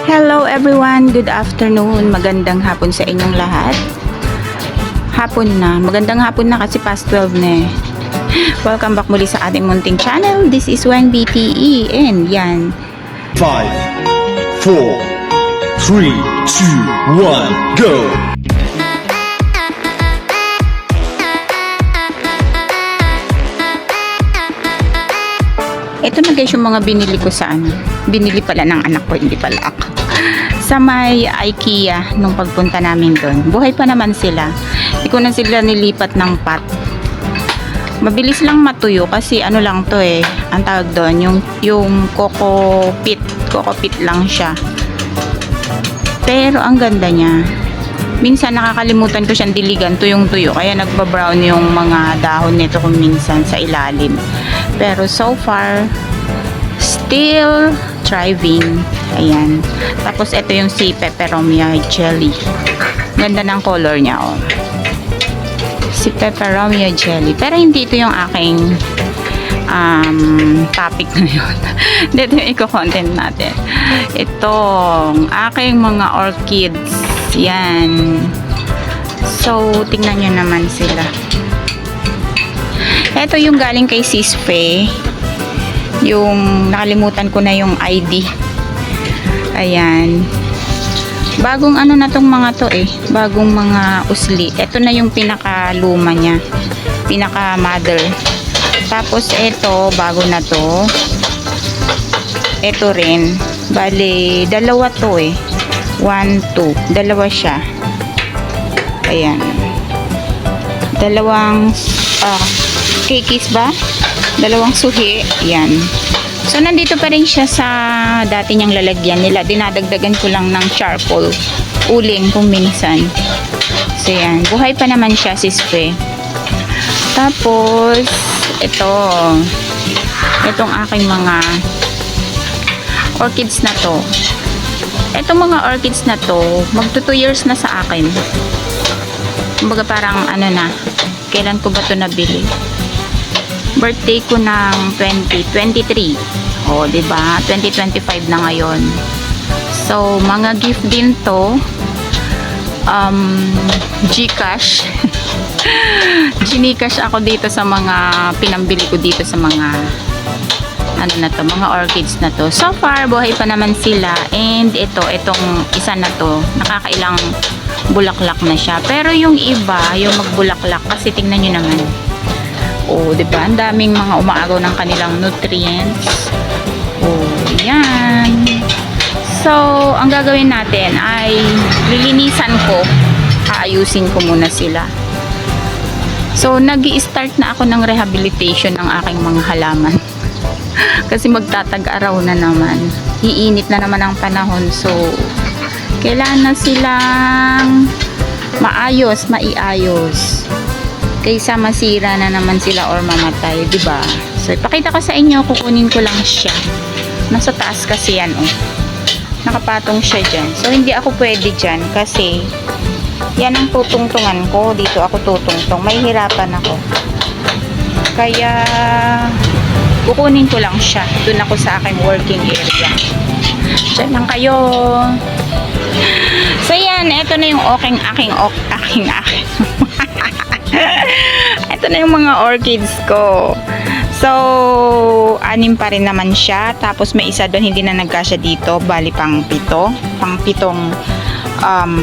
Hello everyone, good afternoon, magandang hapon sa inyong lahat. Hapon na, magandang hapon na kasi past 12 na eh. Welcome back muli sa ating munting channel. This is Wen BTE and yan. 5, 4, 3, 2, 1, go! Ito na guys yung mga binili ko sa ano. Binili pala ng anak ko, hindi pala ako. Sa may IKEA nung pagpunta namin doon. Buhay pa naman sila. Hindi ko na sila nilipat ng pot. Mabilis lang matuyo kasi ano lang to eh. Ang tawag doon, yung coco pit. Coco pit lang siya. Pero ang ganda niya. Minsan nakakalimutan ko siyang diligan, tuyong-tuyo. Kaya nagbabrown yung mga dahon nito kung minsan sa ilalim. Pero so far, still thriving. Ayan. Tapos ito yung si Peperomia jelly. Ganda ng color niya, oh. Si Peperomia jelly. Pero hindi ito yung aking topic ngayon. Dito yung eco-content natin. Itong aking mga orchids. Yan. So, tingnan nyo naman sila. Ito yung galing kay Sis Fe. Yung nakalimutan ko na yung ID. Ayan. Bagong ano na tong mga to eh. Bagong mga usli. Ito na yung pinaka-luma niya. Pinaka-mother. Tapos ito, bago na to. Ito rin. Bale, dalawa to eh. 1, 2. Dalawa siya. Ayan. Dalawang kikis ba? Dalawang suhi. Ayan. So, nandito pa rin siya sa dati niyang lalagyan nila. Dinadagdagan ko lang ng charcoal. Uling kung minsan. So, yan. Buhay pa naman siya, Sis Fe. Tapos, ito. Itong aking mga orchids na to. Itong mga orchids na to, magto 2 years na sa akin. Kumbaga parang ano na, kailan ko ba to nabili? Birthday ko ng 2023. O, diba? 2025 na ngayon. So, mga gift din to. Gcash. Gincash ako dito sa mga pinambili ko dito sa mga ano na to, mga orchids na to. So far, buhay pa naman sila. And itong isa na to, nakakailang bulaklak na siya. Pero yung iba, yung magbulaklak, kasi tingnan nyo naman. Oh, diba? Ang daming mga umaagaw ng kanilang nutrients. Oh, yan. So, ang gagawin natin ay lilinisan ko. Aayusin ko muna sila. So, nag-i-start na ako ng rehabilitation ng aking mga halaman. Kasi magtatag-araw na naman. Iinit na naman ang panahon. So, kailangan na silang maayos, maiayos. Kaysa masira na naman sila or mamatay, di ba? So, ipakita ko sa inyo, kukunin ko lang siya. Nasa taas kasi yan, oh. Nakapatong siya dyan. So, hindi ako pwede dyan kasi yan ang tutungtungan ko. Dito ako tutungtong. May hirapan ako. Kaya, kukunin ko lang siya. Doon ako sa aking working area. Diyan lang kayo. So, yan. Ito na yung aking ito na yung mga orchids ko. So, 6 pa rin naman siya. Tapos may isa doon hindi na nagkasya dito. Bali pang 7. Pang 7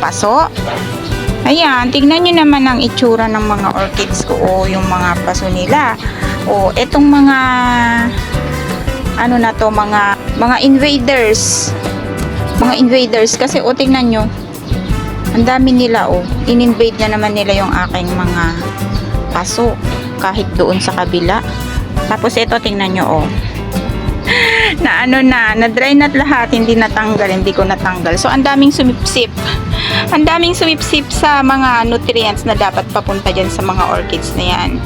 paso. Ayan, tignan nyo naman ang itsura ng mga orchids ko. O, yung mga paso nila. O, etong mga ano na to, mga invaders. Mga invaders. Kasi, o, tignan nyo. Ang dami nila, oh. In-invade na naman nila yung aking mga paso. Kahit doon sa kabila. Tapos ito, tingnan nyo, oh. Na-dry na lahat. Hindi natanggal. Hindi ko natanggal. So, ang daming sumipsip. Ang daming sumipsip sa mga nutrients na dapat papunta dyan sa mga orchids na yan.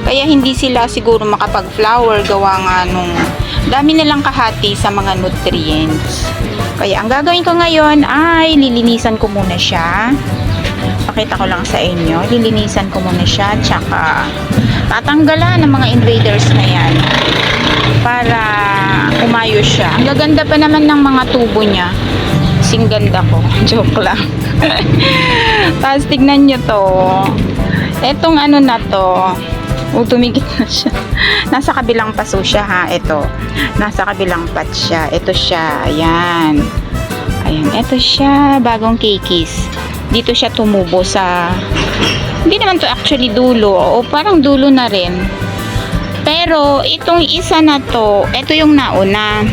Kaya hindi sila siguro makapag-flower. Gawa nga nung dami nilang kahati sa mga nutrients. Kaya ang gagawin ko ngayon ay lilinisan ko muna siya. Pakita ko lang sa inyo. Lilinisan ko muna siya. Tsaka tatanggalan ng mga invaders na yan. Para umayos siya. Ang gaganda pa naman ng mga tubo niya. Kasing ganda ko. Joke lang. Tapos tignan nyo to. Etong ano na to. Tumigit na siya. Nasa kabilang paso siya ha. Ito. Nasa kabilang pat siya. Ito siya. Ayan. Ayan. Ito siya. Bagong kikis. Dito siya tumubo sa... Hindi naman to actually dulo. O parang dulo na rin. Pero itong isa na to, ito yung nauna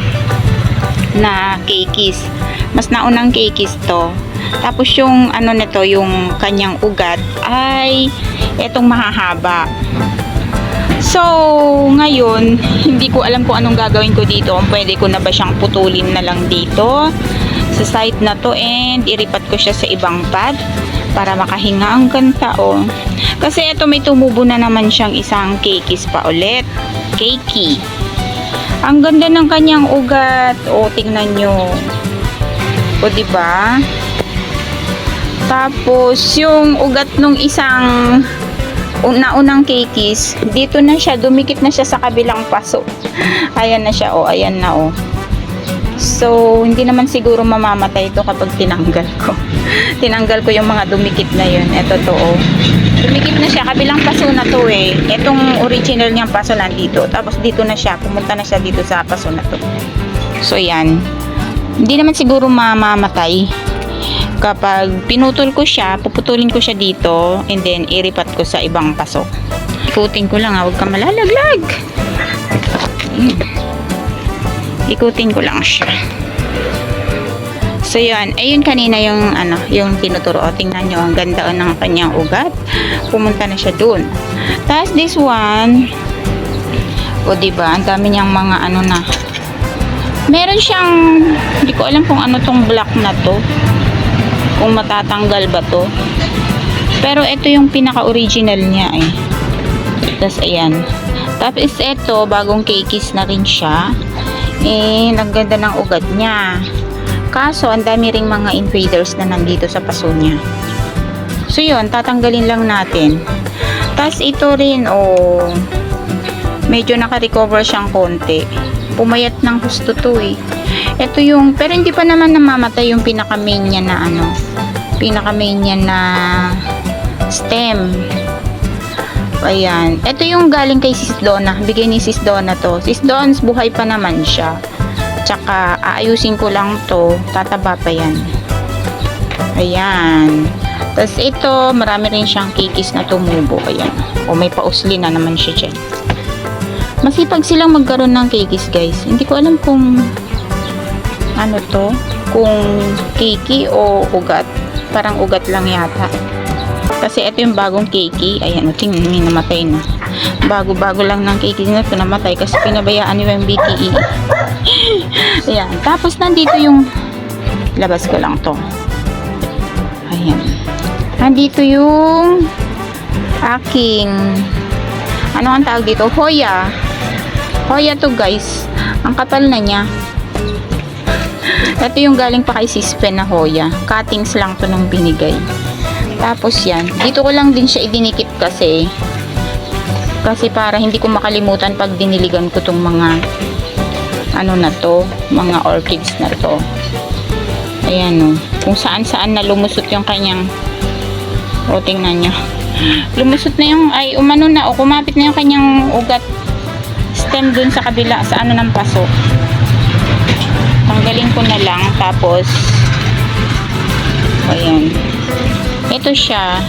na kikis. Mas naunang kikis to. Tapos yung ano nito, yung kanyang ugat ay etong mahahaba. So, ngayon, hindi ko alam kung anong gagawin ko dito. Kung pwede ko na ba siyang putulin na lang dito sa side na to and iripat ko siya sa ibang pad para makahinga ang ganda oh. Kasi ito may tumubo na naman siyang isang kikis pa ulit. Keiki. Ang ganda ng kanyang ugat. O, tingnan nyo. O, diba? Tapos, yung ugat nung isang naunang kikis, dito na siya, dumikit na siya sa kabilang paso. Ayan na siya, o. Ayan na, o. So, hindi naman siguro mamamatay ito kapag tinanggal ko. Tinanggal ko yung mga dumikit na yun. Ito to, o. Dumikit na siya, kabilang paso na to eh. Itong original niyang paso nandito. Tapos dito na siya, pumunta na siya dito sa paso na to. So yan. Hindi naman siguro mamamatay. Kapag pinutol ko siya, puputulin ko siya dito and then iripat ko sa ibang paso. Ikutin ko lang ha, huwag ka malalaglag. Ikutin ko lang siya. So yun, ayun kanina yung ano, yung tinuturo. O, tingnan nyo, ang ganda ng kanyang ugat. Pumunta na siya dun. Tapos this one, o diba, ang dami niyang mga ano na. Meron siyang, hindi ko alam kung ano tong black na to. Kung matatanggal ba to. Pero ito yung pinaka-original niya eh. Tapos ayan. Tapos ito, bagong kikis na rin siya. Eh, ang ganda ng ugat niya. Kaso, ang dami ring mga invaders na nandito sa paso niya. So, yun. Tatanggalin lang natin. Tapos, ito rin, oh, medyo naka-recover siyang konti. Pumayat ng gusto to, eh. Ito yung, pero hindi pa naman namamatay yung pinaka-main niya na, ano, pinaka-main niya na stem. Ayan. Ito yung galing kay Sis Donna. Bigay ni Sis Donna to. Sis Donna, buhay pa naman siya. Tsaka, aayusin ko lang to. Tataba pa yan. Ayan. Tapos ito, marami rin siyang kikis na tumubo. Ayan. O, may pausli na naman siya dyan. Masipag silang magkaroon ng kikis, guys. Hindi ko alam kung ano to. Kung kiki o ugat. Parang ugat lang yata. Kasi ito yung bagong kiki. Ayan, tingnan may namatay na. Bago-bago lang ng kiki na ito namatay kasi pinabayaan niyo yung BTE. Ayan. Tapos nandito yung labas ko lang to. Ayan. Nandito yung aking ano ang tawag dito? Hoya. Hoya to guys. Ang kapal na niya. Ito yung galing pa kay Sispen na Hoya. Cuttings lang to nung binigay. Tapos yan. Dito ko lang din siya idinikit kasi para hindi ko makalimutan pag diniligan ko tong mga ano na to, mga orchids na to. Ayan o. Kung saan na lumusot yung kanyang o tingnan nyo. Lumusot na yung, ay umano na o kumapit na yung kanyang ugat stem dun sa kabila, sa ano ng paso. Tanggalin ko na lang. Tapos ayan. Ito siya.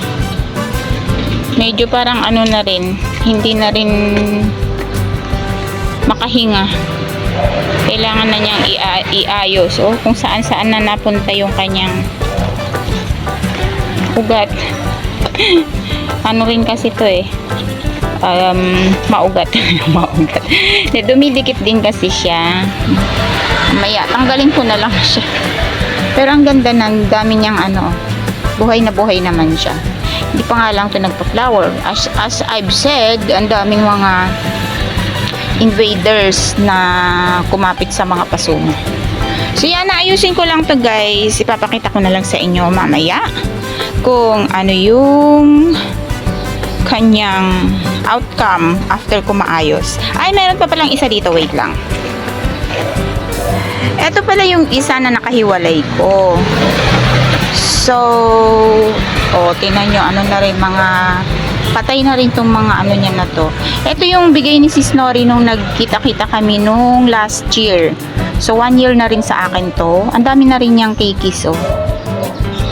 Medyo parang ano na rin, hindi na rin makahinga. Kailangan na niyang iayos. O, kung saan na napunta yung kanyang ugat. Ano rin kasi to eh. Maugat. Maugat. Dumidikit din kasi siya. Maya, tanggalin ko na lang siya. Pero ang ganda ng dami niyang ano, buhay na buhay naman siya. Hindi pa nga lang ito nagpa-flower. As I've said, ang daming mga invaders na kumapit sa mga paso mo. So yan, naayusin ko lang to guys. Ipapakita ko na lang sa inyo mamaya kung ano yung kanyang outcome after ko maayos. Ay, meron pa palang isa dito. Wait lang. Ito pala yung isa na nakahiwalay ko. So, tingnan nyo, ano na rin, mga patay na rin tong mga ano niya na to. Ito yung bigay ni Sis Nori nung nagkita-kita kami nung last year. So, 1 year na rin sa akin to. Ang dami na rin niyang cakeys, oh.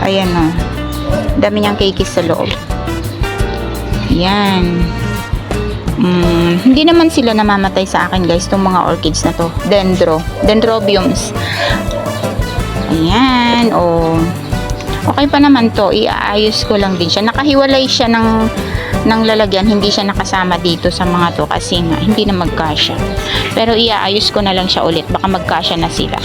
Ayan, oh. Ang dami niyang cakeys sa loob. Yan. Hindi naman sila namamatay sa akin, guys, itong mga orchids na to. Dendrobiums. Ayan, oh. Okay pa naman to, iaayos ko lang din siya. Nakahiwalay siya ng lalagyan, hindi siya nakasama dito sa mga to kasi nga, hindi na magkasya. Pero iaayos ko na lang siya ulit, baka magkasya na sila.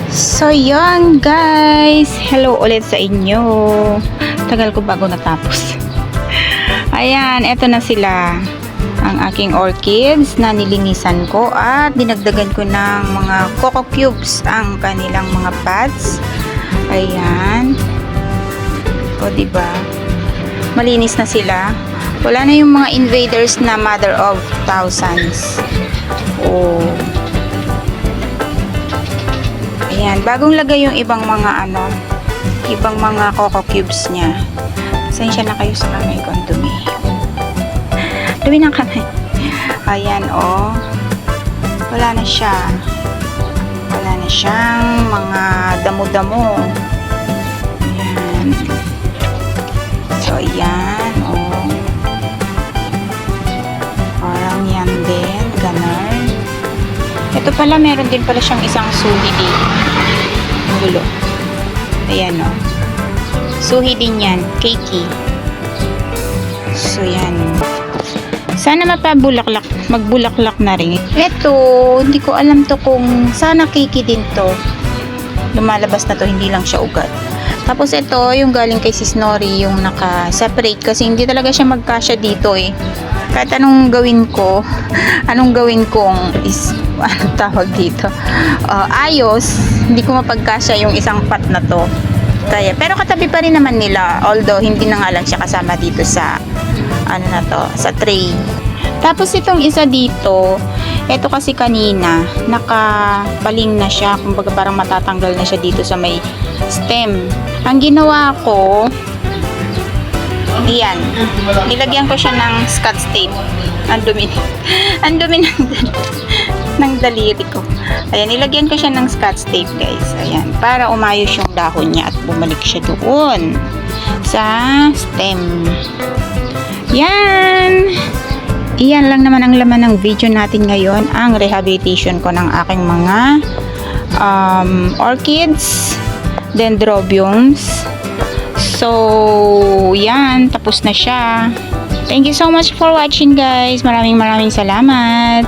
So yun guys, hello ulit sa inyo. Tagal ko bago natapos. Ayan, eto na sila ang aking orchids na nilinisan ko at dinagdagan ko ng mga coco cubes ang kanilang mga pots. Ayan. O diba? Malinis na sila. Wala na yung mga invaders na mother of thousands. Oh. Ayan, bagong lagay yung ibang mga ibang mga coco cubes niya. Pasensya na kayo sa kamay ko, ang dumi. Dumi ng kamay. Ayan, oh. Wala na siya. Wala na siyang mga damo-damo. Ayan. So, ayan, oh. Parang yan din. Ganon. Ito pala, meron din pala siyang isang suhi dito. Gulo. Ayan, oh. Suhi din yan. Cakey. So, yan. Sana magbulaklak na rin. Ito, hindi ko alam to kung sana cakey din to. Lumalabas na to, hindi lang siya ugat. Tapos ito, yung galing kay Sis Nori, yung naka-separate kasi hindi talaga siya magkasya dito eh. Kahit anong gawin ko, anong tawag dito? Ayos, hindi ko mapagkasya yung isang pot na to. Kaya, pero katabi pa rin naman nila, although hindi na nga lang siya kasama dito sa sa tray. Tapos itong isa dito, ito kasi kanina nakapaling na siya, kumbaga parang matatanggal na siya dito sa may stem. Ang ginawa ko, yan, nilagyan ko siya ng Scotch tape. Ang dumi ng daliri ko. Ayan, nilagyan ko siya ng Scotch tape, guys. Ayan, para umayos yung dahon niya at bumalik siya doon sa stem. Yan! Iyan lang naman ang laman ng video natin ngayon, ang rehabilitation ko ng aking mga orchids, dendrobiums. So, yan, tapos na siya. Thank you so much for watching, guys. Maraming salamat.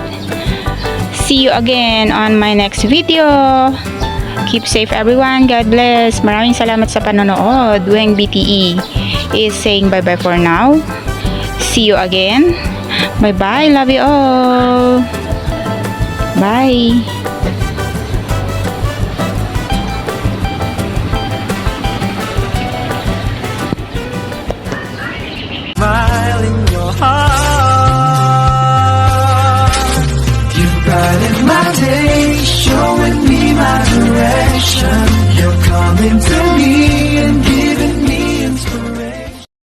See you again on my next video. Keep safe, everyone. God bless. Maraming salamat sa panonood. Weng BTE is saying bye-bye for now. See you again. Bye-bye. Love you all. Bye.